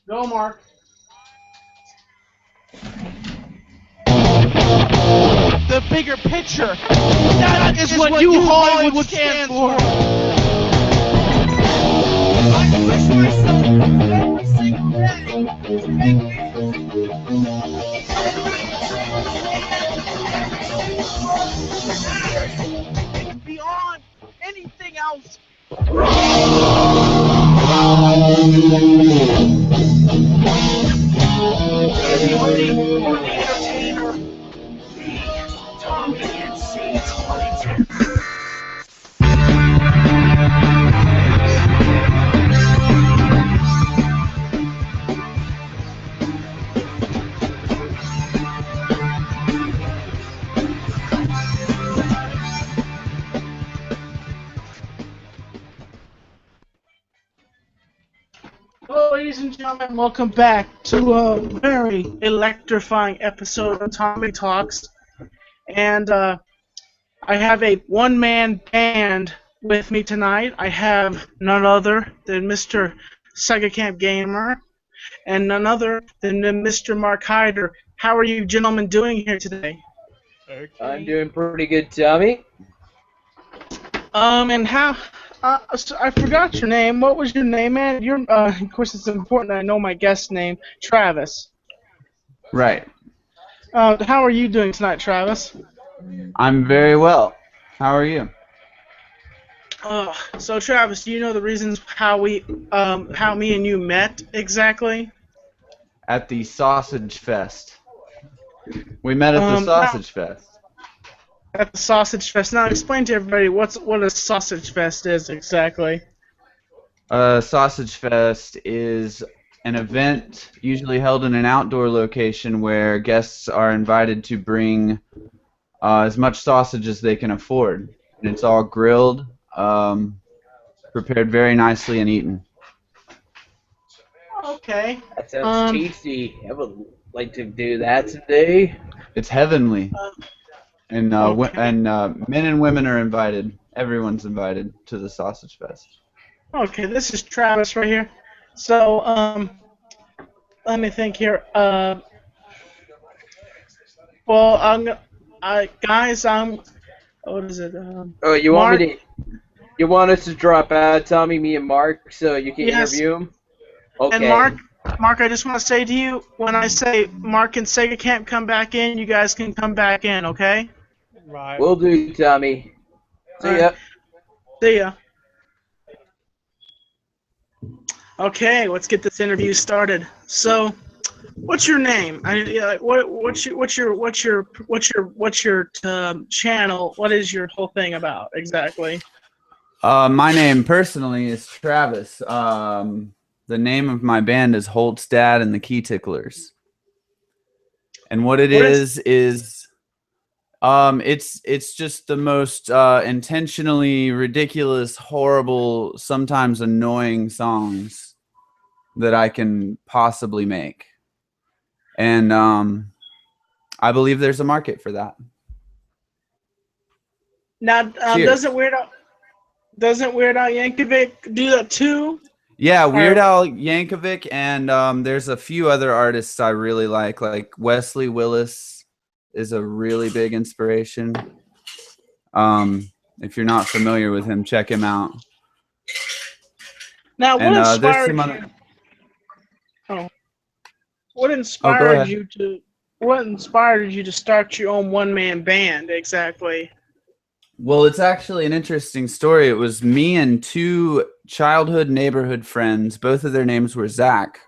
Go, Mark. The bigger picture. That is what you Hollywood stands for. I push myself every single day to make It's beyond anything else. Are you ready for the entertainer? Tommy and C22. Hello, ladies and gentlemen. Welcome back to a very electrifying episode of Tommy Talks. And I have a one-man band with me tonight. I have none other than Mr. Sega Camp Gamer and none other than Mr. Mark Hyder. How are you gentlemen doing here today? I'm doing pretty good, Tommy. And so I forgot your name. What was your name, man? Of course, it's important that I know my guest name, Travis. Right. How are you doing tonight, Travis? I'm very well. How are you? So Travis, do you know the reasons how me and you met exactly? At the Sausage Fest. We met at the Sausage Fest. At the Sausage Fest. Now explain to everybody what a Sausage Fest is exactly. Sausage Fest is an event usually held in an outdoor location where guests are invited to bring as much sausage as they can afford. And it's all grilled, prepared very nicely and eaten. Okay. That sounds tasty. I would like to do that today. It's heavenly. And Okay. men and women are invited. Everyone's invited to the Sausage Fest. Okay, this is Travis right here. So, let me think here. Well, what is it? Oh, you Mark? want me to? You want us to drop out, Tommy, me and Mark, so you can Yes. interview him? Okay. And Mark, I just want to say to you, when I say Mark and Sega can't come back in, you guys can come back in, okay? Right. Will do, Tommy. See ya. See ya. Okay, let's get this interview started. So, what's your name? What's your channel? What is your whole thing about exactly? My name personally is Travis. The name of my band is Holt's Dad and the Ticklers. And what is it's just the most intentionally ridiculous, horrible, sometimes annoying songs that I can possibly make. And I believe there's a market for that. Now, doesn't Weird Al Yankovic do that too? Yeah, Weird Al Yankovic, and there's a few other artists I really like Wesley Willis is a really big inspiration. If you're not familiar with him, check him out. Now, what inspired you? Other... What inspired you to? What inspired you to start your own one-man band exactly? Well, it's actually an interesting story. It was me and two childhood neighborhood friends. Both of their names were Zach.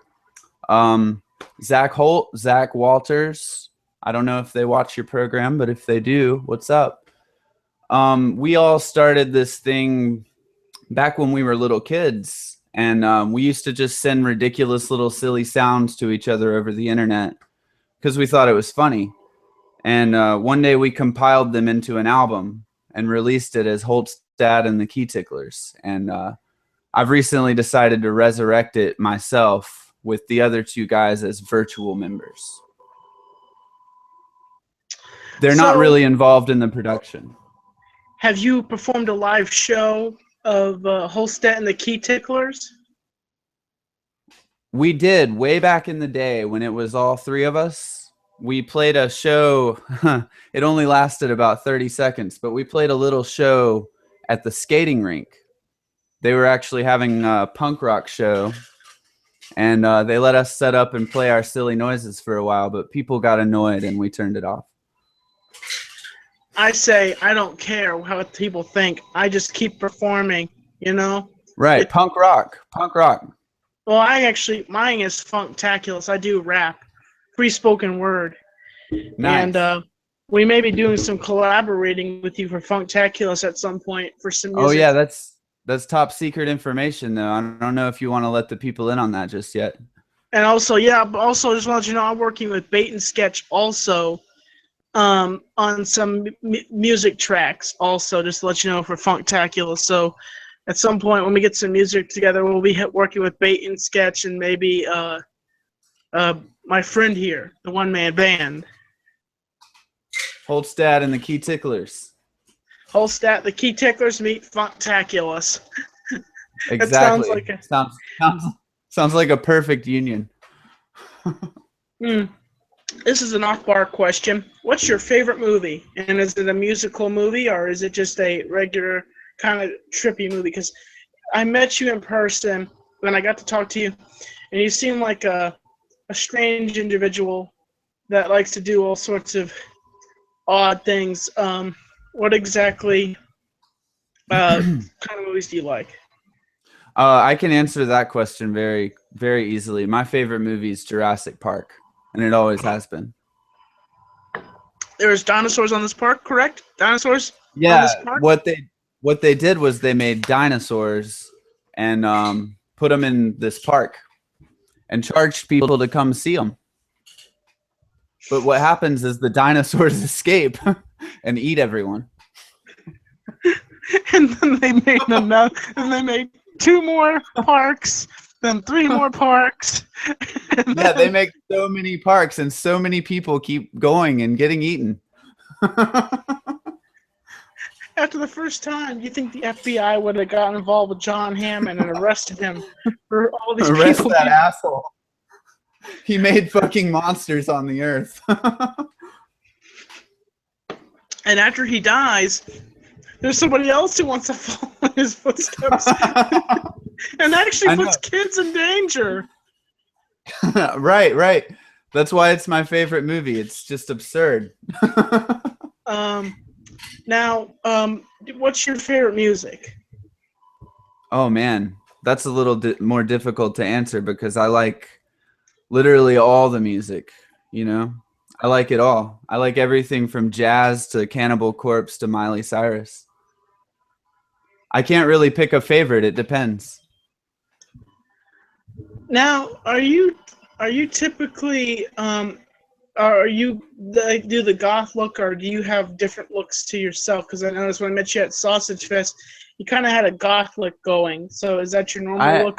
Zach Holt, Zach Walters. I don't know if they watch your program, but if they do, what's up? We all started this thing back when we were little kids, and we used to just send ridiculous little silly sounds to each other over the internet because we thought it was funny. And one day we compiled them into an album and released it as Holt's Dad and the Ticklers. And I've recently decided to resurrect it myself with the other two guys as virtual members. They're not really involved in the production. Have you performed a live show of Holstat and the Ticklers? We did way back in the day when it was all three of us. We played a show. It only lasted about 30 seconds, but we played a little show at the skating rink. They were actually having a punk rock show, and they let us set up and play our silly noises for a while, but people got annoyed and we turned it off. I say I don't care what people think. I just keep performing, you know? Right, punk rock. Well, mine is funktaculous. I do rap, free spoken word. Nice. And we may be doing some collaborating with you for Funktaculous at some point for some music. Oh yeah, that's top secret information though. I don't know if you want to let the people in on that just yet. And also, just want to let you know I'm working with Bait and Sketch also on some music tracks also, just to let you know, for Funktaculous. So at some point when we get some music together, we'll be working with Bait and Sketch and maybe my friend here, the one-man band. Holtstad and the Key Ticklers. Holstat, the Key Ticklers meet Funktaculous. Exactly. Sounds like a perfect union. This is an off-bar question. What's your favorite movie? And is it a musical movie or is it just a regular kind of trippy movie? Because I met you in person when I got to talk to you, and you seem like a strange individual that likes to do all sorts of odd things. What exactly kind of movies do you like? I can answer that question very, very easily. My favorite movie is Jurassic Park, and it always has been. There's dinosaurs on this park, correct? Dinosaurs Yeah, on this park? what they did was they made dinosaurs and put them in this park and charged people to come see them. But what happens is the dinosaurs escape and eat everyone. And then they made 2 more parks, then 3 more parks. Yeah, they make so many parks and so many people keep going and getting eaten. After the first time, you think the FBI would have gotten involved with John Hammond and arrested him for all these Arrest people? that asshole. He made fucking monsters on the earth. And after he dies, there's somebody else who wants to follow in his footsteps and actually puts kids in danger. Right. That's why it's my favorite movie. It's just absurd. Now, what's your favorite music? Oh man, that's a little more difficult to answer because I like literally all the music, you know? I like it all. I like everything from jazz to Cannibal Corpse to Miley Cyrus. I can't really pick a favorite. It depends. Now, are you typically are you do the goth look, or do you have different looks to yourself? Because I noticed when I met you at Sausage Fest, you kind of had a goth look going. So is that your normal look?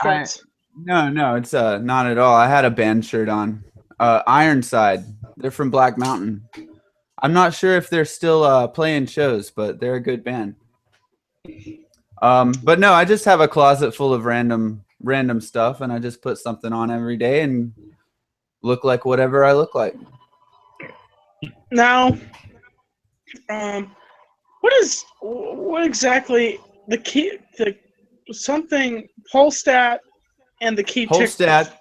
No, it's not at all. I had a band shirt on. Ironside. They're from Black Mountain. I'm not sure if they're still playing shows, but they're a good band. But no, I just have a closet full of random stuff, and I just put something on every day and look like whatever I look like. Now, what exactly the key, something Polstat and the Key Ticklers? Holstat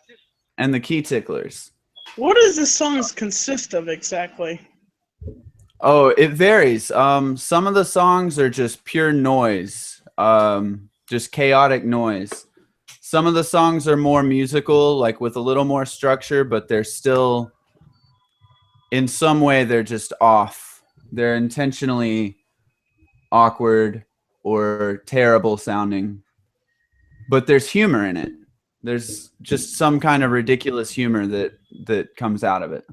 and the Key Ticklers. What does the songs consist of exactly? Oh, it varies. Some of the songs are just pure noise, just chaotic noise. Some of the songs are more musical, like with a little more structure, but they're still, in some way, they're just off. They're intentionally awkward or terrible sounding, but there's humor in it. There's just some kind of ridiculous humor that comes out of it.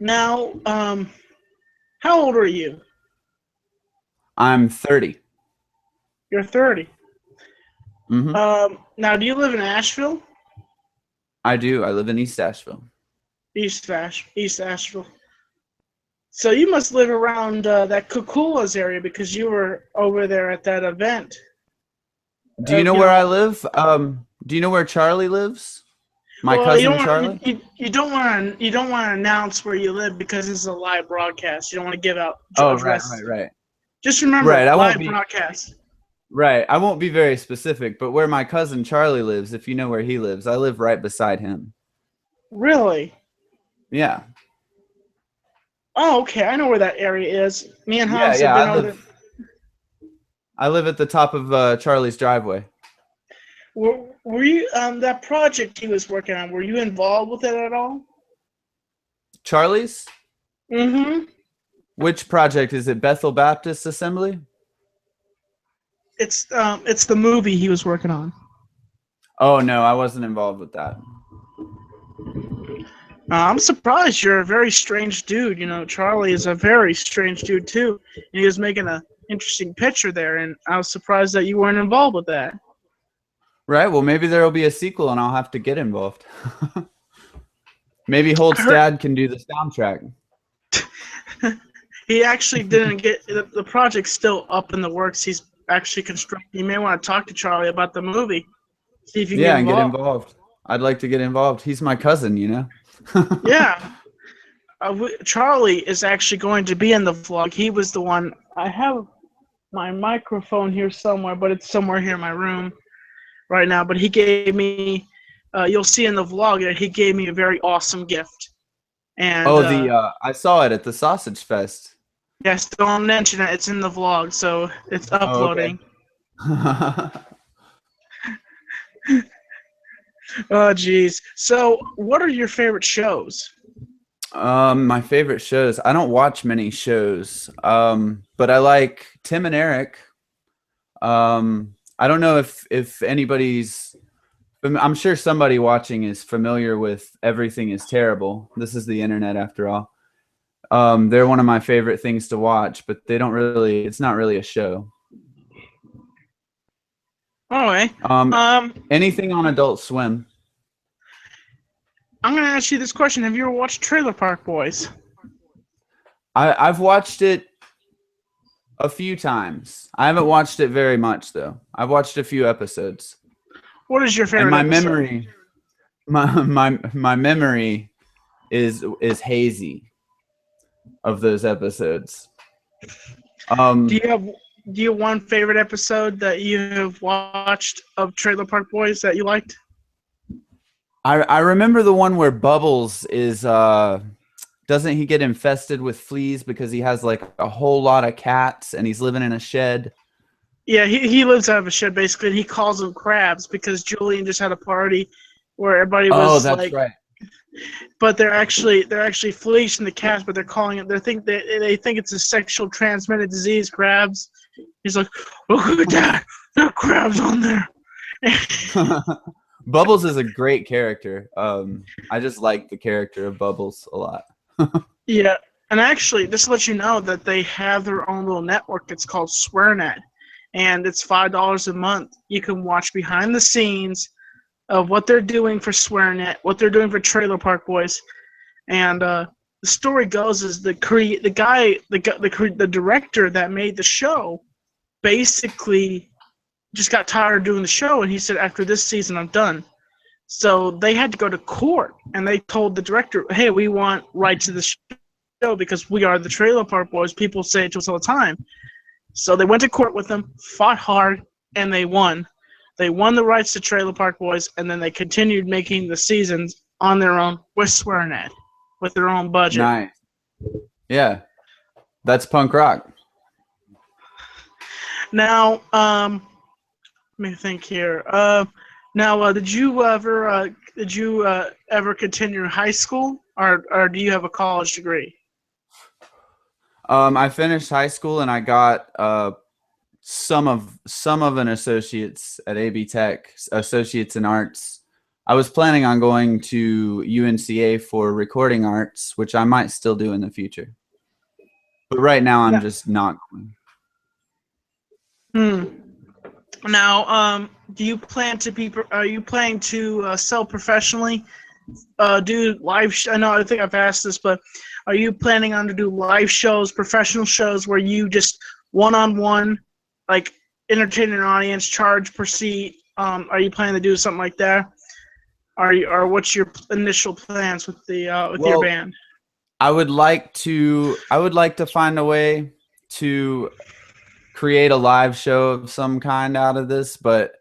Now, how old are you? I'm 30. You're 30. Mm-hmm. Now, do you live in Asheville? I do. I live in East Asheville. East Asheville. So you must live around that Kukulas area because you were over there at that event. Do you know You where I know, live? Do you know where Charlie lives? My well, cousin Charlie? you don't want to announce where you live because this is a live broadcast. You don't want to give out Oh, right, addresses. right, right. Just remember, Right, I won't live be broadcast. right. I won't be very specific, but where my cousin Charlie lives, if you know where he lives, I live right beside him. Really? Yeah. Oh, okay. I know where that area is. Me and Yeah, Hans have yeah. been over there. I live at the top of Charlie's driveway. Were you that project he was working on? Were you involved with it at all? Charlie's? Mm-hmm. Which project is it? Bethel Baptist Assembly? It's the movie he was working on. Oh no, I wasn't involved with that. I'm surprised. You're a very strange dude. You know, Charlie is a very strange dude too. And he was making a interesting picture there, and I was surprised that you weren't involved with that. Right. Well, maybe there will be a sequel, and I'll have to get involved. Maybe I Holt's heard dad can do the soundtrack. he actually didn't get the project's still up in the works. He's actually constructing. You may want to talk to Charlie about the movie. See if you can get Yeah, and get involved. involved. I'd like to get involved. He's my cousin, you know. Yeah. Charlie is actually going to be in the vlog. He was the one. I have my microphone here somewhere, but it's somewhere here in my room right now. But he gave me, you'll see in the vlog that he gave me a very awesome gift. And Oh, I saw it at the Sausage Fest. yes, don't mention it. It's in the vlog, so it's Oh, okay. uploading. Oh, geez. So, what are your favorite shows? My favorite shows. I don't watch many shows, but I like Tim and Eric. I don't know if anybody's. I'm sure somebody watching is familiar with Everything is Terrible. This is the internet after all. They're one of my favorite things to watch, but they don't really. It's not really a show. Anyway, Anything on Adult Swim. I'm going to ask you this question. Have you ever watched Trailer Park Boys? I've watched it a few times. I haven't watched it very much though. I've watched a few episodes. What is your favorite And my episode? my memory is hazy of those episodes. Do you have one favorite episode that you have watched of Trailer Park Boys that you liked? I remember the one where Bubbles is doesn't he get infested with fleas because he has like a whole lot of cats and he's living in a shed? Yeah, he lives out of a shed basically, and he calls them crabs because Julian just had a party where everybody was That's right. but they're actually fleas from the cats, but they're calling it. They think it's a sexual transmitted disease, crabs. He's like, look at that, there are crabs on there. Bubbles is a great character. I just like the character of Bubbles a lot. Yeah, and actually, just to let you know that they have their own little network. It's called SwearNet, and it's $5 a month. You can watch behind the scenes of what they're doing for SwearNet, what they're doing for Trailer Park Boys, and the story goes is the director that made the show basically just got tired of doing the show, and he said, after this season, I'm done. So they had to go to court, and they told the director, hey, we want rights to the show because we are the Trailer Park Boys. People say it to us all the time. So they went to court with them, fought hard, and they won. They won the rights to Trailer Park Boys, and then they continued making the seasons on their own with SwearNet, with their own budget. Nice. Yeah, that's punk rock. Now, let me think here. Now, did you ever continue high school, or do you have a college degree? I finished high school and I got some of an associates at AB Tech, associates in arts. I was planning on going to UNCA for recording arts, which I might still do in the future. But right now I'm just not going. Now, do you plan to be? Are you planning to sell professionally? Do live? I know. I think I've asked this, but are you planning on to do live shows, professional shows, where you just one-on-one, like entertain an audience, charge per seat? Are you planning to do something like that? Or what's your initial plans with the with your Well, band? I would like to find a way to create a live show of some kind out of this, but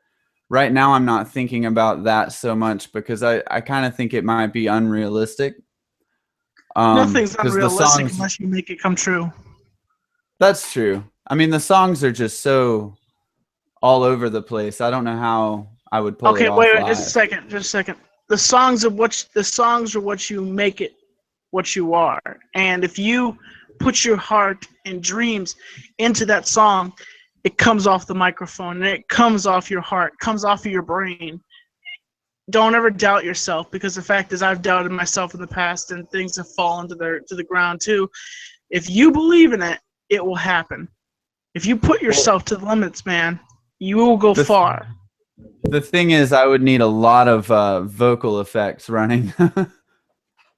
right now I'm not thinking about that so much because I kind of think it might be unrealistic. Nothing's Because the unrealistic songs, unless you make it come true. that's true. I mean, the songs are just so all over the place. I don't know how I would pull it Okay, off wait, just a live. second, just a second. The songs are what you make it what you are. And if you put your heart and dreams into that song, it comes off the microphone and it comes off your heart, comes off of your brain. Don't ever doubt yourself, because the fact is I've doubted myself in the past and things have fallen to the ground too. If you believe in it, it will happen. If you put yourself to the limits, man, you will go The, far. the thing is, I would need a lot of vocal effects running, and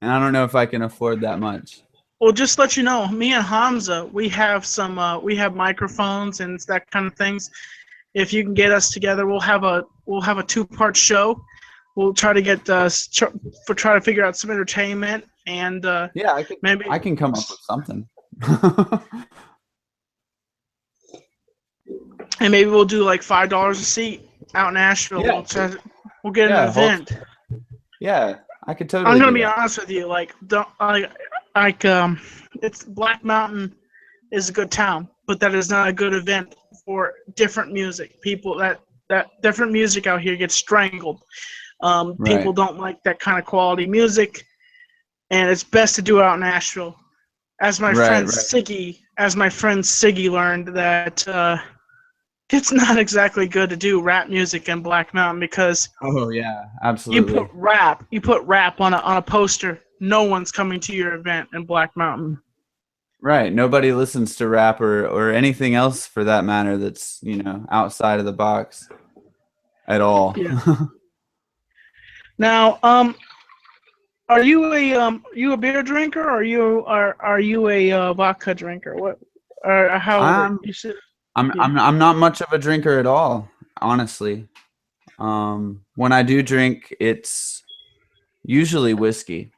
I don't know if I can afford that much. Well, just to let you know, me and Hamza, we have microphones and that kind of things. If you can get us together, we'll have a 2-part show. We'll try to get try to figure out some entertainment and Yeah, maybe I can come up with something. and maybe we'll do like $5 a seat out in Nashville. Yeah. We'll get an Yeah, event. Yeah, I could totally. I'm gonna do be that. honest with you, it's Black Mountain is a good town, but that is not a good event for different music. People that different music out here gets strangled. People Right. don't like that kind of quality music, and it's best to do it out in Nashville. As my friend Siggy learned that it's not exactly good to do rap music in Black Mountain, because Oh yeah, you absolutely. put rap on a poster, no one's coming to your event in Black Mountain. Right. Nobody listens to rap or anything else for that matter that's, outside of the box at all. Yeah. Now, are you a beer drinker, or are you a vodka drinker? What or how is it? I'm You said I'm yeah. I'm I'm not much of a drinker at all, honestly. When I do drink, it's usually whiskey.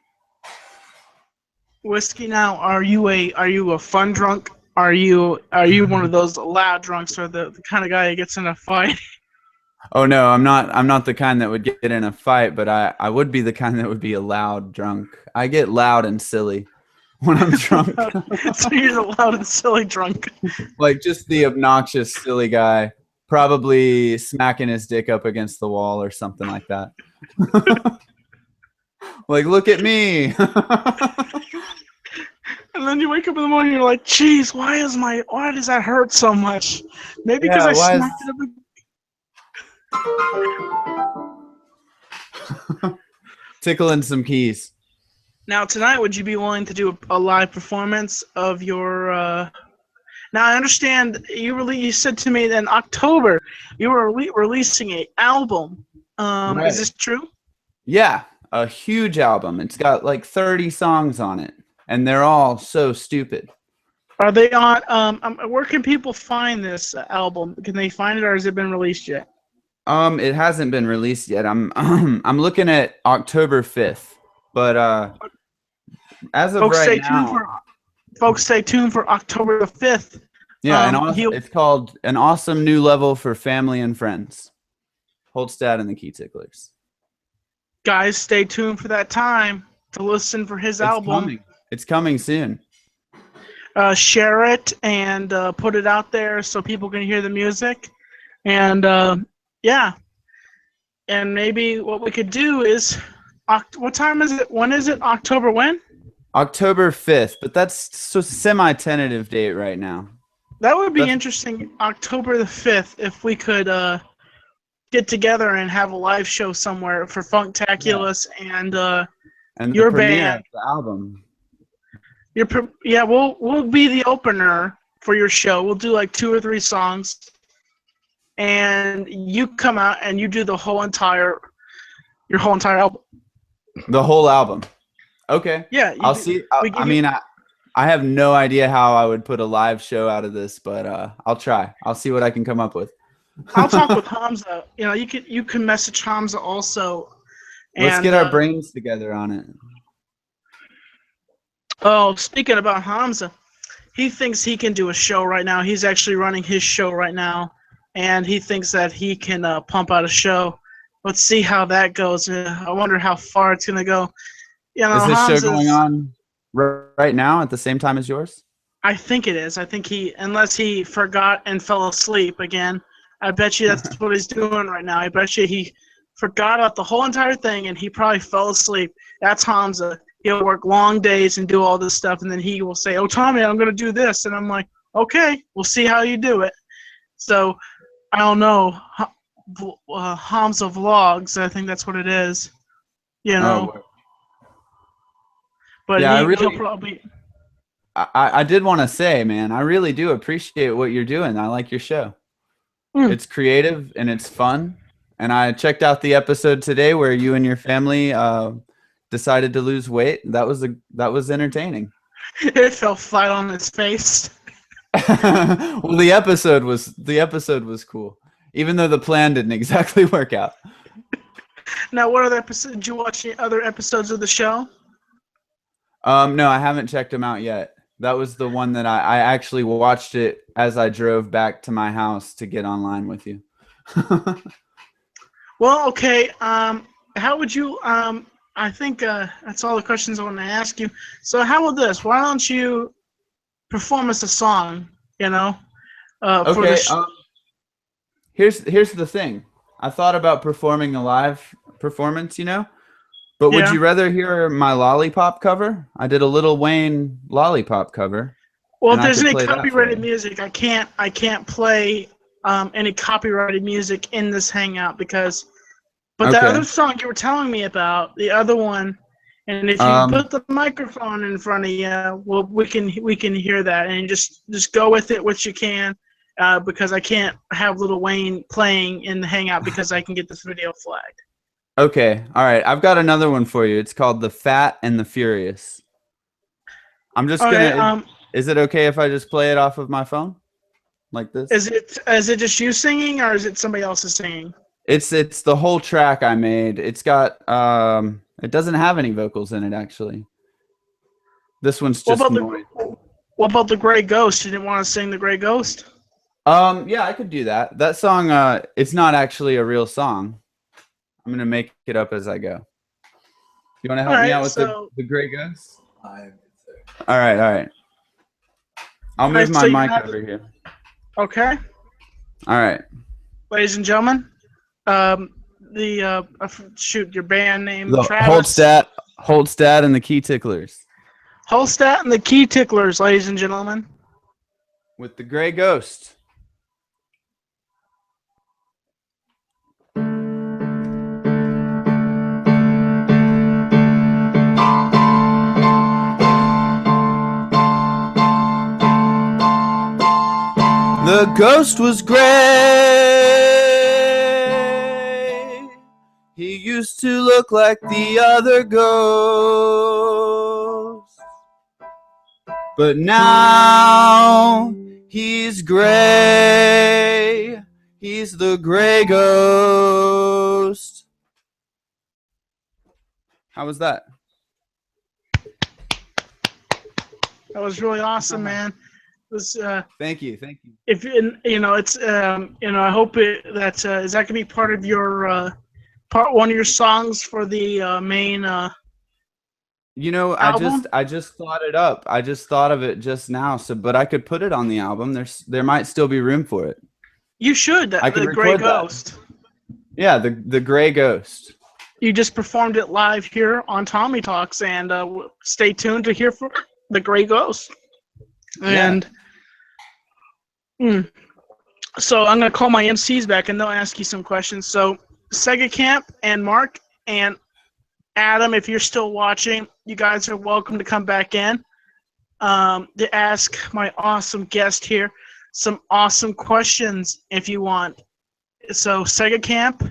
Whiskey. Now, are you a fun drunk? Are you one of those loud drunks, or the kind of guy that gets in a fight? Oh no, I'm not the kind that would get in a fight, but I would be the kind that would be a loud drunk. I get loud and silly when I'm drunk. So you're the loud and silly drunk. Like just the obnoxious silly guy, probably smacking his dick up against the wall or something like that. Like, look at me. And then you wake up in the morning, you're like, "Geez, why does that hurt so much? Maybe because Yeah, I why is smacked it up." tickling some keys? Now tonight, would you be willing to do a live performance of your? Now I understand you said to me that in October you were releasing an album. Right. Is this true? Yeah, a huge album. It's got like 30 songs on it, and they're all so stupid. Are they on? Where can people find this album? Can they find it, or has it been released yet? It hasn't been released yet. I'm looking at October 5th, but as of Folks, right now, stay tuned for October the 5th. yeah, it's called An Awesome New Level for Family and Friends. Holtstad and the Key Ticklers. Guys, stay tuned for that time to listen for his album. It's coming soon. Share it and put it out there so people can hear the music. And yeah. And maybe what we could do is, what time is it? When is it? October when? October 5th, but that's a semi-tentative date right now. That would be interesting. October the 5th, if we could get together and have a live show somewhere for Funktaculous and your the premiere band. of the album. We'll be the opener for your show. We'll do like 2 or 3 songs, and you come out and you do your whole entire album. The whole album. Okay. Yeah, I'll see. I have no idea how I would put a live show out of this, but I'll try. I'll see what I can come up with. I'll talk with Hamza. You can message Hamza also. Let's And get our brains together on it. oh, speaking about Hamza, he thinks he can do a show right now. He's actually running his show right now, and he thinks that he can pump out a show. Let's see how that goes. I wonder how far it's gonna go. Is this show going Hamza's. on right now at the same time as yours? I think it is. I think unless he forgot and fell asleep again. I bet you that's what he's doing right now. I bet you he forgot about the whole entire thing and he probably fell asleep. That's Hamza. He'll work long days and do all this stuff, and then he will say, "Oh, Tommy, I'm going to do this," and I'm like, "Okay, we'll see how you do it." So I don't know. Hamza vlogs. I think that's what it is. Oh, But yeah, he'll probably. I did want to say, man, I really do appreciate what you're doing. I like your show. It's creative and it's fun. And I checked out the episode today where you and your family decided to lose weight. That was entertaining. It fell flat on his face. Well, the episode was cool, even though the plan didn't exactly work out. Now, what other episodes? Did you watch any other episodes of the show? No, I haven't checked them out yet. That was the one that I actually watched it as I drove back to my house to get online with you. Well, okay. How would you? I think that's all the questions I want to ask you. So, how about this? Why don't you perform us a song? For Okay. the Here's the thing. I thought about performing a live performance, but would Yeah. you rather hear my Lollipop cover? I did a Lil Wayne Lollipop cover. Well, if and I there's could any play that for copyrighted you. music, I can't play any copyrighted music in this hangout because. But that Okay. other song you were telling me about, the other one, and if you put the microphone in front of you, well, we can hear that, and just go with it, what you can, because I can't have Lil Wayne playing in the hangout because I can get this video flagged. Okay. All right. I've got another one for you. It's called The Fat and the Furious. I'm just Okay. gonna. Is it okay if I just play it off of my phone, like this? Is it just you singing or is it somebody else's singing? It's the whole track I made. It's got it doesn't have any vocals in it actually. This one's What just about noise. what about the Gray Ghost? You didn't want to sing the Gray Ghost? Yeah, I could do that. That song it's not actually a real song. I'm gonna make it up as I go. You want to help me out with the Grey Ghost? All right. I'll move my mic over here. Okay. All right. Ladies and gentlemen, your band name, The Travis. Holtstad and the Key Ticklers. Holstat and the Key Ticklers, ladies and gentlemen. With the Grey Ghost. The ghost was gray. He used to look like the other ghosts. But now he's gray. He's the Grey Ghost. How was that? That was really awesome, man. It was, Thank you. if it's I hope that is that gonna be part of your part one of your songs for the main album? I just thought it up. I just thought of it just now. But I could put it on the album. There might still be room for it. You should. I can the Grey record that. Ghost. Yeah, the Grey Ghost. You just performed it live here on Tommy Talks, and stay tuned to hear for the Grey Ghost. And so I'm gonna call my MCs back, and they'll ask you some questions. So Sega Camp and Mark and Adam, if you're still watching, you guys are welcome to come back in to ask my awesome guest here some awesome questions if you want. So Sega Camp,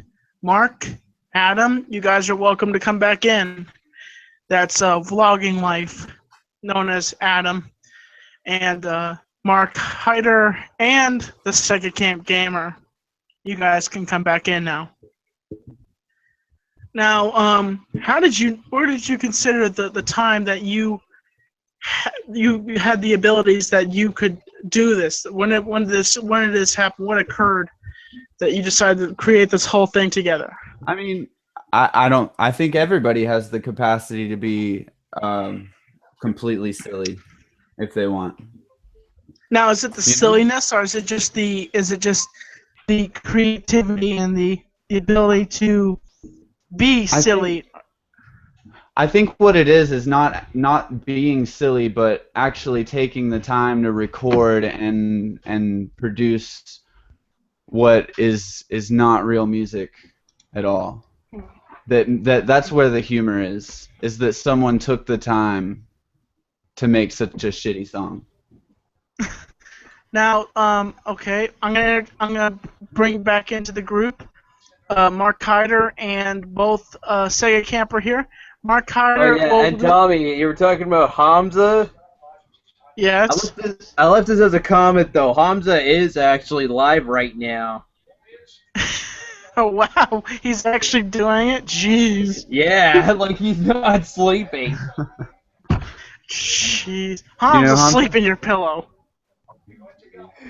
Mark, Adam, you guys are welcome to come back in. That's Vlogging Life, known as Adam, and Mark Hyder, and the Sega Camp Gamer. You guys can come back in now. Now, where did you consider the time that you had the abilities that you could do this? When did this happen? What occurred that you decided to create this whole thing together? I mean, I don't. I think everybody has the capacity to be completely silly if they want. Now, is it the You know? silliness, or is it just the creativity and the ability to be silly? I think what it is not being silly, but actually taking the time to record and produce what is not real music at all. That's where the humor is that someone took the time to make such a shitty song. Now, okay, I'm gonna bring back into the group Mark Hyder and both Sega Camper here. Mark Hyder. Oh yeah, and Tommy, you were talking about Hamza. Yes. I left this as a comment though. Hamza is actually live right now. Oh wow, he's actually doing it. Jeez. Yeah, like he's not sleeping. Jeez. Hamza, sleep in your pillow.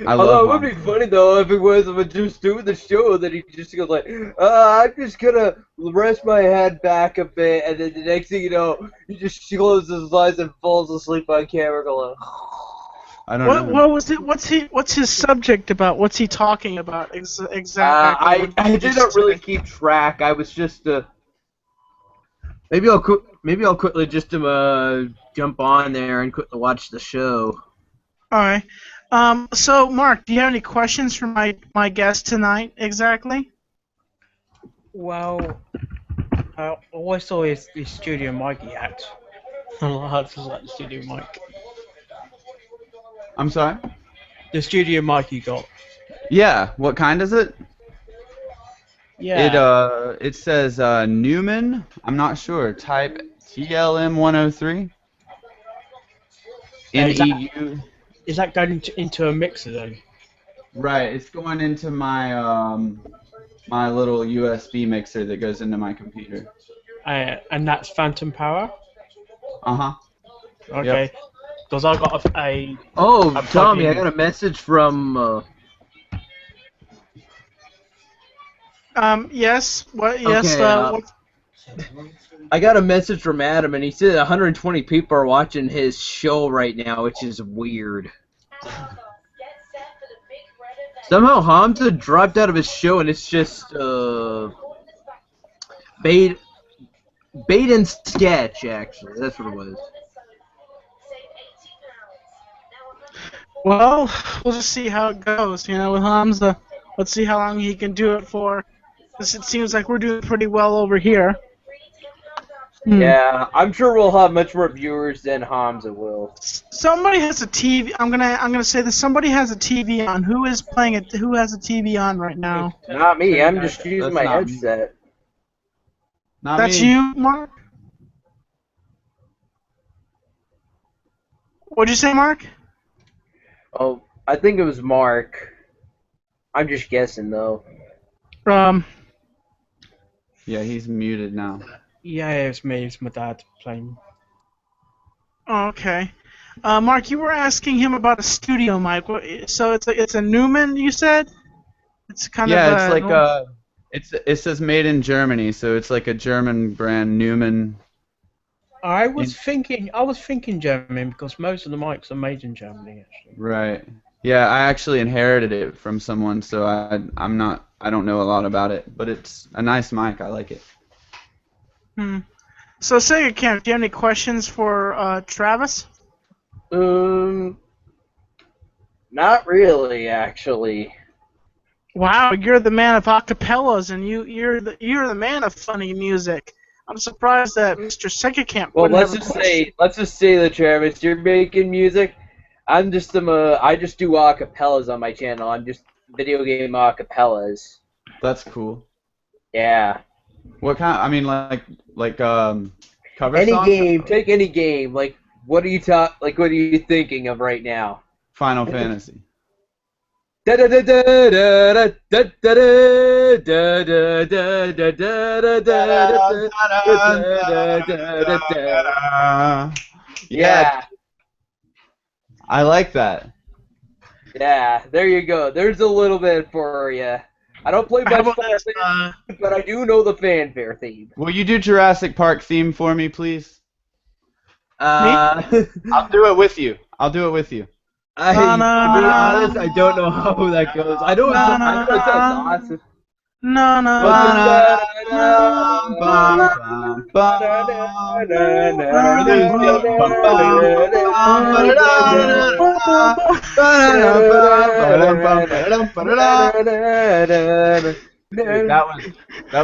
Although it would be funny though if it was just doing the show that he just goes like, I'm just gonna rest my head back a bit, and then the next thing you know, he just closes his eyes and falls asleep on camera going. I don't know. What was it? What's his subject about? What's he talking about exactly? I didn't really keep track. I was just maybe I'll quickly just jump on there and quickly watch the show. All right. So, Mark, do you have any questions for my guest tonight, exactly? Well, all I saw is the studio mic he had. I like the studio mic. I'm sorry? The studio mic you got. Yeah, what kind is it? Yeah. It says Newman. I'm not sure. Type TLM 103. NEU. Is that going into a mixer then? Right, it's going into my my little USB mixer that goes into my computer. And that's phantom power? Uh-huh. Okay. Because I got a Oh, a Tommy, I plug-in. got a message from. Yes. What? Yes. Okay, What? I got a message from Adam, and he said 120 people are watching his show right now, which is weird. Somehow Hamza dropped out of his show, and it's just bait and sketch. Actually, that's what it was. Well, we'll just see how it goes. You know, with Hamza, let's see how long he can do it for. Because it seems like we're doing pretty well over here. Yeah, I'm sure we'll have much more viewers than Hamza will. Somebody has a TV. I'm gonna say this. Somebody has a TV on. Who is playing it? Who has a TV on right now? Not me. I'm just using my not me. headset. Not That's me. you, Mark. What'd you say, Mark? Oh, I think it was Mark. I'm just guessing though. Yeah, he's muted now. Yeah, it's me. It's my dad playing. Oh, okay. Mark, you were asking him about a studio mic. So it's a Newman, you said? It's kind Yeah, of it's like it says made in Germany, so it's like a German brand, Newman. I was thinking German because most of the mics are made in Germany actually. Right. Yeah, I actually inherited it from someone, so I don't know a lot about it, but it's a nice mic. I like it. So Sega Camp, do you have any questions for Travis? Not really, actually. Wow, you're the man of acapellas, and you're the man of funny music. I'm surprised that Mr. Sega Camp Well, wouldn't let's have a just question. say that Travis, you're making music. I just do acapellas on my channel. I'm just video game acapellas. That's cool. Yeah. What kind? I mean, like cover Any songs? game, take any game. Like, what are you thinking of right now? Final Fantasy. Da da da da da da da da da da da da da da. Yeah, I like that. Yeah, there you go. There's a little bit for you. I don't play How much about Final this? Fantasy, but I do know the fanfare theme. Will you do Jurassic Park theme for me, please? Uh, I'll do it with you. I'll do it with you. Na na to be na honest, I don't know how that goes. I know na I know it sounds na awesome. na na But the na na Dude, that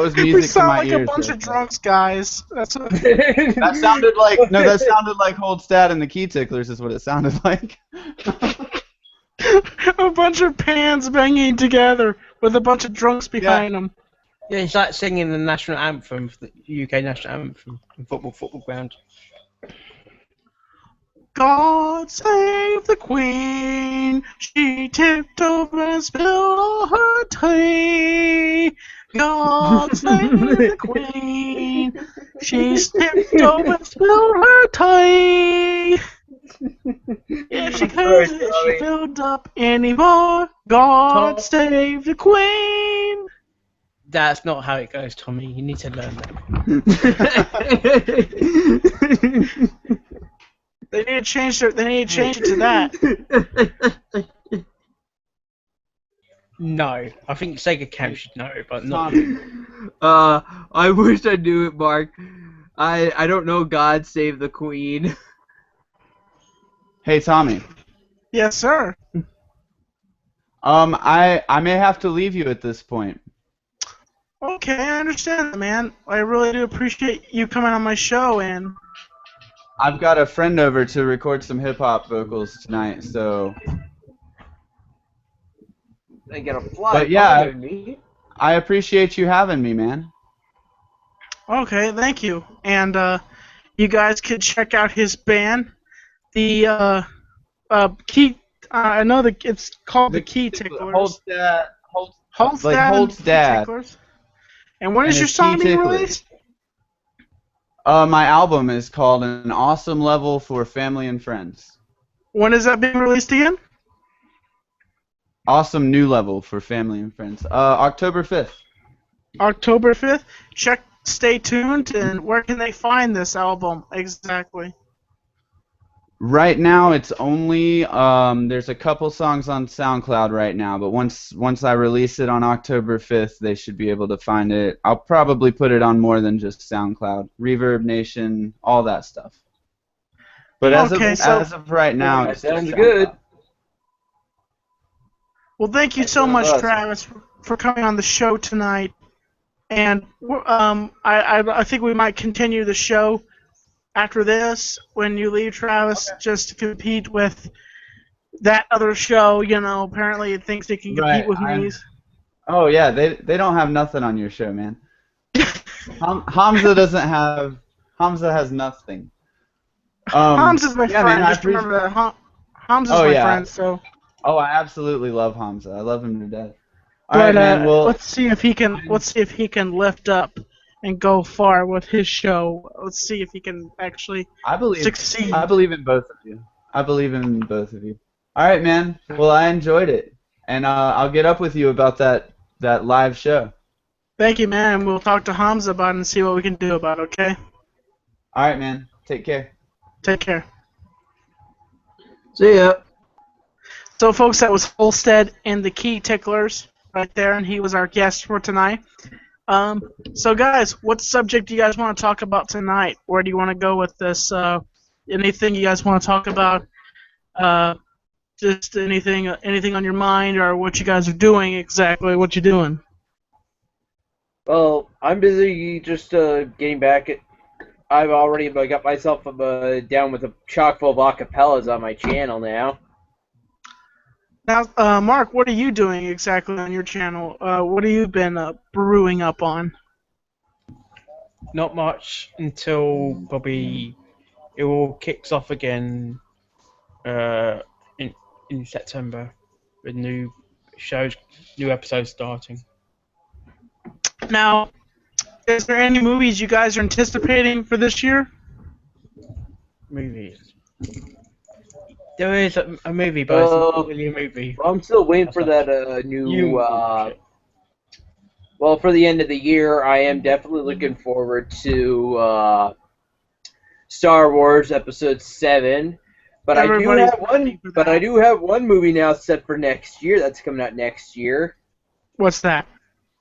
was We music to sound my like a ears bunch right of there. drunks, guys. That's what, That sounded like that sounded like Holdstad and the Key Ticklers is what it sounded like. a bunch of pans banging together with a bunch of drunks behind them. Yeah, it's like singing the national anthem, the UK national anthem, in football ground. God save the Queen. She tipped over and spilled all her tea. God save the Queen. She tipped over and spilled her tea. If she Sorry, couldn't, she Tommy. filled up anymore. God save the Queen. That's not how it goes, Tommy. You need to learn that. They need to change it. They need to change it to that. No, I think Sega Camp should know, but not. Tommy. I wish I knew it, Mark. I don't know God Save the Queen. Hey Tommy. Yes, sir. I may have to leave you at this point. Okay, I understand that, man. I really do appreciate you coming on my show, and I've got a friend over to record some hip hop vocals tonight, so. I got a fly. But yeah, by me. I appreciate you having me, man. okay, thank you. And you guys could check out his band, the Key. I know that it's called the Key Ticklers. Holdstad, Holt's like Dad Holt's and dad. Key Ticklers. And when And is your his song Key being Ticklers. released? My album is called An Awesome Level for Family and Friends. When is that being released again? Awesome New Level for Family and Friends. October 5th. October 5th. Stay tuned. And where can they find this album exactly? Right now, it's only there's a couple songs on SoundCloud right now, but once I release it on October 5th, they should be able to find it. I'll probably put it on more than just SoundCloud, Reverb Nation, all that stuff. But as of right now, That it's just sounds good. SoundCloud. Well, thank you That so sounds much, awesome. Travis, for coming on the show tonight. And I think we might continue the show after this when you leave, Travis, just to compete with that other show. You know, apparently it thinks it can compete with me. Oh yeah, they don't have nothing on your show, man. Hamza doesn't have. Hamza has nothing. Hamza's my friend. Man, Just remember that. Hamza's Oh, my yeah. friend. So. Oh, I absolutely love Hamza. I love him to death. All right, But man. Well, let's see if he can. Let's see if he can lift up and go far with his show. Let's see if he can actually succeed. I believe in both of you. I believe in both of you. All right, man. Well, I enjoyed it, and I'll get up with you about that live show. Thank you, man. We'll talk to Hamza about it and see what we can do about it. Okay. All right, man. Take care. Take care. See ya. So, folks, that was Holstead and the Key Ticklers right there, and he was our guest for tonight. So, guys, what subject do you guys want to talk about tonight? Where do you want to go with this? Anything you guys want to talk about? Just anything on your mind, or what you guys are doing exactly? What you doing? Well, I'm busy just getting back at. I've already got myself down with a chock full of acapellas on my channel now. Now, Mark, what are you doing exactly on your channel? What have you been brewing up on? Not much until probably it all kicks off again in September with new shows, new episodes starting. Now, is there any movies you guys are anticipating for this year? Movies. There is a movie, but it's not really a movie. I'm still waiting for that You new. watch it. Well, for the end of the year, I am definitely looking forward to Star Wars Episode 7. But Everybody's I waiting for that. do have one movie now set for next year. That's coming out next year. What's that?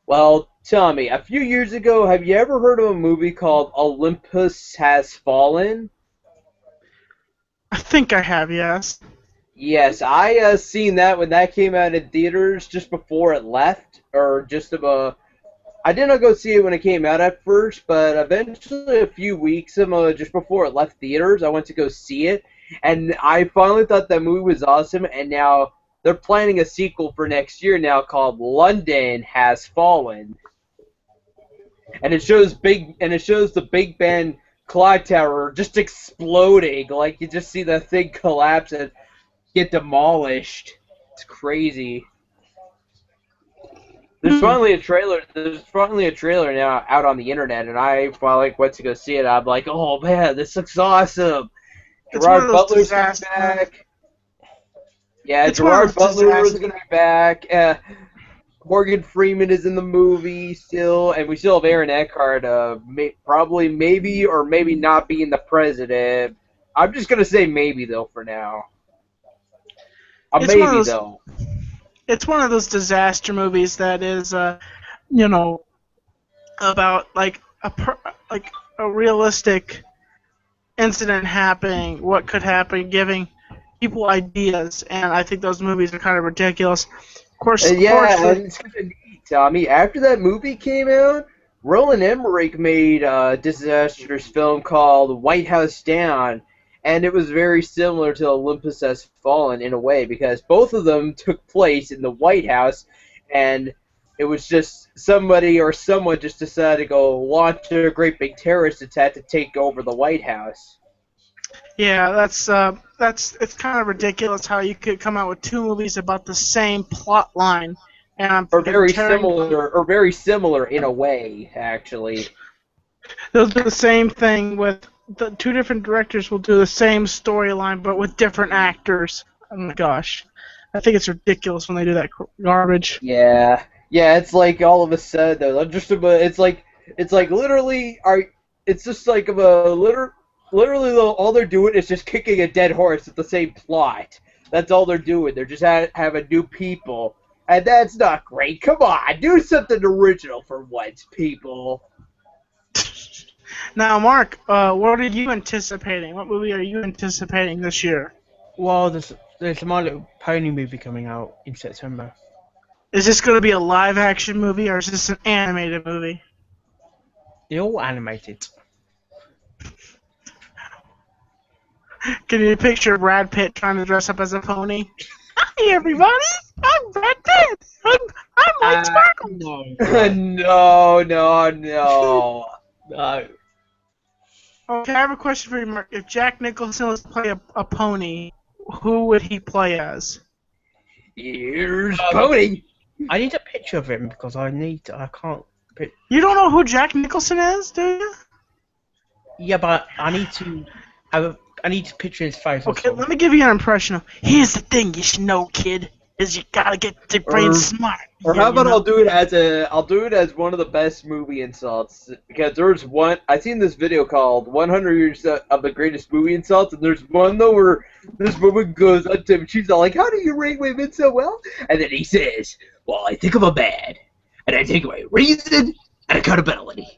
Well, Tommy, a few years ago, have you ever heard of a movie called Olympus Has Fallen? I think I have, yes. Yes, I seen that when that came out in theaters just before it left, or just about. I didn't go see it when it came out at first, but eventually, a few weeks just before it left theaters, I went to go see it, and I finally thought that movie was awesome. And now they're planning a sequel for next year now called London Has Fallen, and it shows the Big Ben clock tower just exploding, like you just see the thing collapse and get demolished. It's crazy. There's finally a trailer. There's finally a trailer now out on the internet, and I finally went to go see it. I'm like, oh man, this looks awesome. It's one of Gerard those Butler's coming disasters. back. Yeah, It's one of Gerard those Butler is disasters. going to be back. Morgan Freeman is in the movie still, and we still have Aaron Eckhart, probably maybe or maybe not being the president. I'm just going to say maybe, though, for now. It's one of Maybe, those- though. It's one of those disaster movies that is, about like a realistic incident happening, what could happen, giving people ideas, and I think those movies are kind of ridiculous. Of course, Yeah, and it's kind of neat, Tommy. After that movie came out, Roland Emmerich made a disastrous film called White House Down, and it was very similar to Olympus Has Fallen in a way, because both of them took place in the White House, and it was just somebody or someone just decided to go launch a great big terrorist attack to take over the White House. yeah, that's it's kind of ridiculous how you could come out with two movies about the same plot line, and I'm Or very tearing- similar in a way, actually. They'll do the same thing with the two different directors will do the same storyline but with different actors. Oh my gosh, I think it's ridiculous when they do that garbage. Yeah, it's like all of a sudden though, it's like literally it's just like literally though, all they're doing is just kicking a dead horse with the same plot. That's all they're doing. They're just having new people, and that's not great. Come on, do something original for once, people. Now, Mark, what are you anticipating? What movie are you anticipating this year? Well, there's a My Little Pony movie coming out in September. Is this going to be a live-action movie or is this an animated movie? They're all animated. Can you picture Brad Pitt trying to dress up as a pony? Hi, everybody! I'm Brad Pitt! I'm Mike Sparkle! No. No. No. Okay, I have a question for you, Mark. If Jack Nicholson was to play a pony, who would he play as? Here's Pony. I need a picture of him because I can't. You don't know who Jack Nicholson is, do you? Yeah, but I need to picture his face. Okay, let me give you an impression of. Here's the thing you should know, kid, is you gotta get your brain smart. Or how about I'll do it as one of the best movie insults, because I seen this video called 100 Years of the Greatest Movie Insults, and there's one though where this woman goes up to him, she's all like, how do you rate women so well? And then he says, well, I think of a man, and I take away reason and accountability.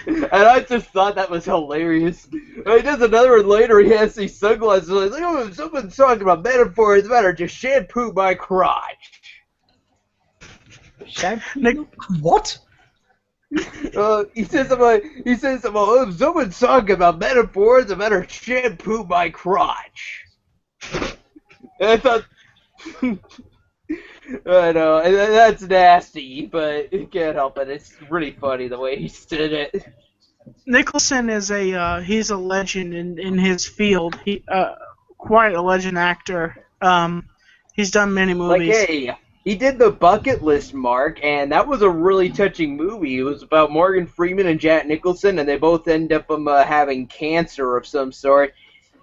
And I just thought that was hilarious. And he does another one later, he has these sunglasses, like, oh, someone's talking about metaphors, it's better just shampoo my crotch. Shampoo? What? He says something, oh, someone's talking about metaphors, it better shampoo my crotch. And I thought, I know, and that's nasty, but you can't help it. It's really funny the way he said it. Nicholson is he's a legend in his field. quite a legend actor. He's done many Like, movies. hey, he did the Bucket List, Mark, and that was a really touching movie. It was about Morgan Freeman and Jack Nicholson, and they both end up having cancer of some sort.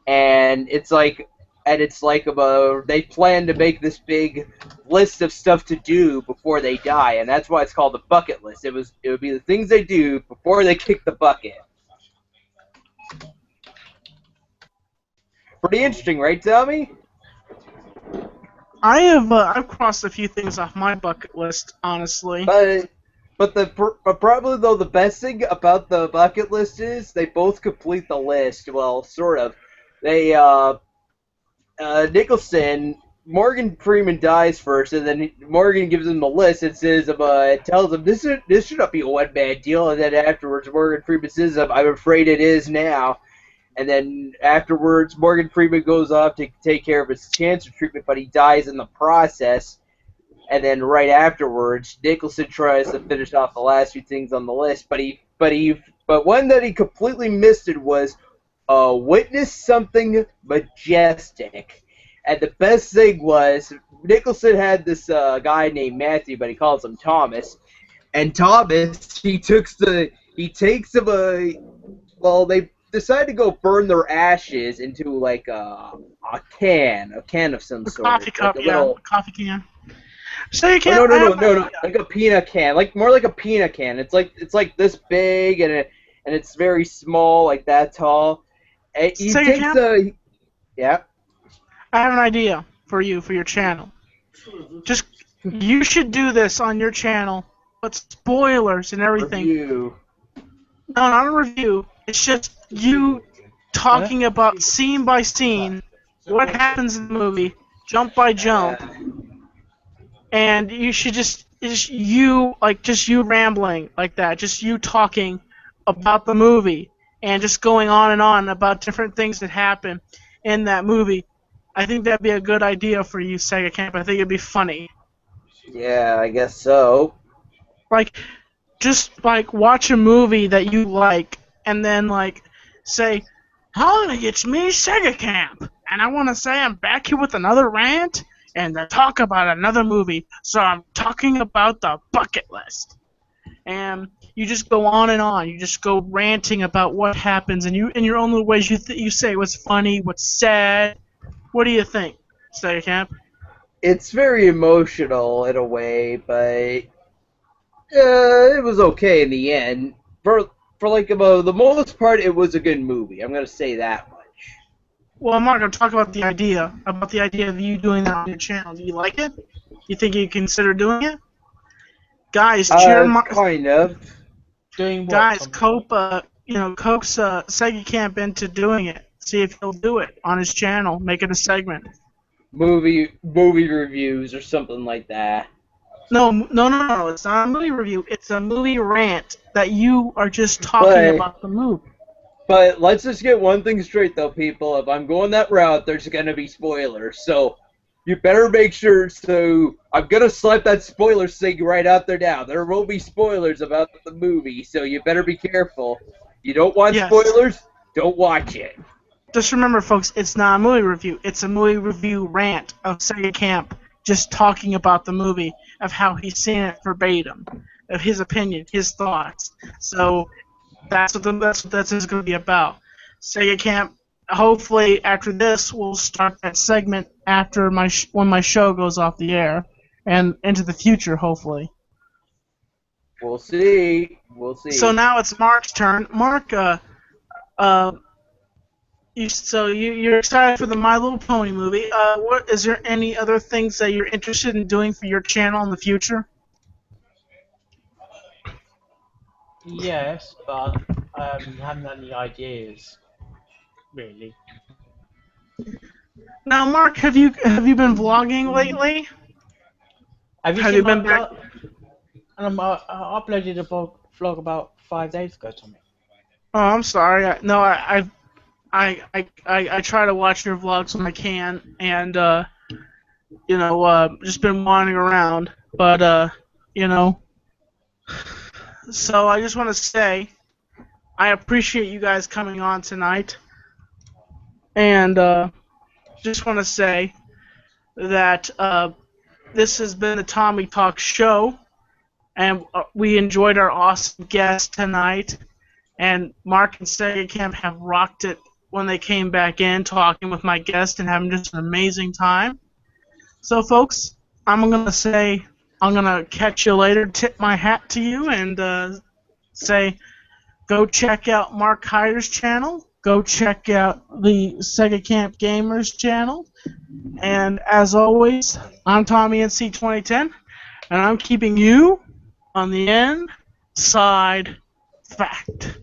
And it's like, they plan to make this big list of stuff to do before they die, and that's why it's called the bucket list. It would be the things they do before they kick the bucket. Pretty interesting, right, Tommy? I've crossed a few things off my bucket list, honestly. But probably though the best thing about the bucket list is they both complete the list. Well, sort of. They Nicholson, Morgan Freeman dies first, and then Morgan gives him the list and says, tells him this should not be a one man deal. And then afterwards, Morgan Freeman says, I'm afraid it is now. And then afterwards, Morgan Freeman goes off to take care of his cancer treatment, but he dies in the process. And then right afterwards, Nicholson tries to finish off the last few things on the list, but one that he completely missed it was witness something majestic. And the best thing was Nicholson had this guy named Matthew, but he calls him Thomas. And Thomas, they decide to go burn their ashes into like a can of some A sort. coffee cup, like a coffee can. So you Oh, can't. no, like a peanut can, more like a peanut can. It's like this big and it's very small, like that tall. And he So takes yeah. I have an idea for your channel. You should do this on your channel, but spoilers and everything. Review. No, not a review. It's just you talking about scene by scene what happens in the movie, jump by jump, and you should just you rambling like that, just you talking about the movie and just going on and on about different things that happen in that movie. I think that'd be a good idea for you, Sega Camp. I think it'd be funny. Yeah, I guess so. Just watch a movie that you like and then say, "Hi, it's me, Sega Camp, and I want to say I'm back here with another rant and to talk about another movie. So I'm talking about the bucket list." And you just go on and on. You just go ranting about what happens, and you in your own little ways you say what's funny, what's sad. What do you think, Sega Camp? It's very emotional in a way, but it was okay in the end. For the most part, it was a good movie. I'm gonna say that much. Well, I'm not going to talk about the idea of you doing that on your channel. Do you like it? You think you consider doing it? Guys, cheer kind of. Doing what? Guys, coax Sega Camp into doing it. See if he'll do it on his channel. Make it a segment. Movie reviews or something like that. No. It's not a movie review. It's a movie rant that you are just talking about the movie. But let's just get one thing straight, though, people. If I'm going that route, there's going to be spoilers. So you better make sure. So I'm going to slap that spoiler thing right out there now. There will be spoilers about the movie, so you better be careful. You don't want spoilers? Don't watch it. Just remember, folks, it's not a movie review. It's a movie review rant of Sega Camp just talking about the movie, of how he's seen it verbatim, of his opinion, his thoughts. So that's what this is going to be about. Sega Camp, hopefully after this, we'll start that segment after when my show goes off the air, and into the future, hopefully. We'll see. So now it's Mark's turn. Mark, you're excited for the My Little Pony movie. What is there any other things that you're interested in doing for your channel in the future? Yes, but I haven't had any ideas, really. Now, Mark, have you been vlogging lately? Have you been back? I uploaded a vlog about 5 days ago, Tommy. Oh, I'm sorry. I try to watch your vlogs when I can, and just been wandering around, but so I just want to say I appreciate you guys coming on tonight, and just want to say that this has been the Tommy Talk Show, and we enjoyed our awesome guest tonight. And Mark and Sega Camp have rocked it when they came back in, talking with my guest and having just an amazing time. So, folks, I'm going to catch you later, tip my hat to you, and say, go check out Mark Hyder's channel. Go check out the Sega Camp Gamers channel. And as always, I'm Tommy NC 2010, and I'm keeping you on the inside fact.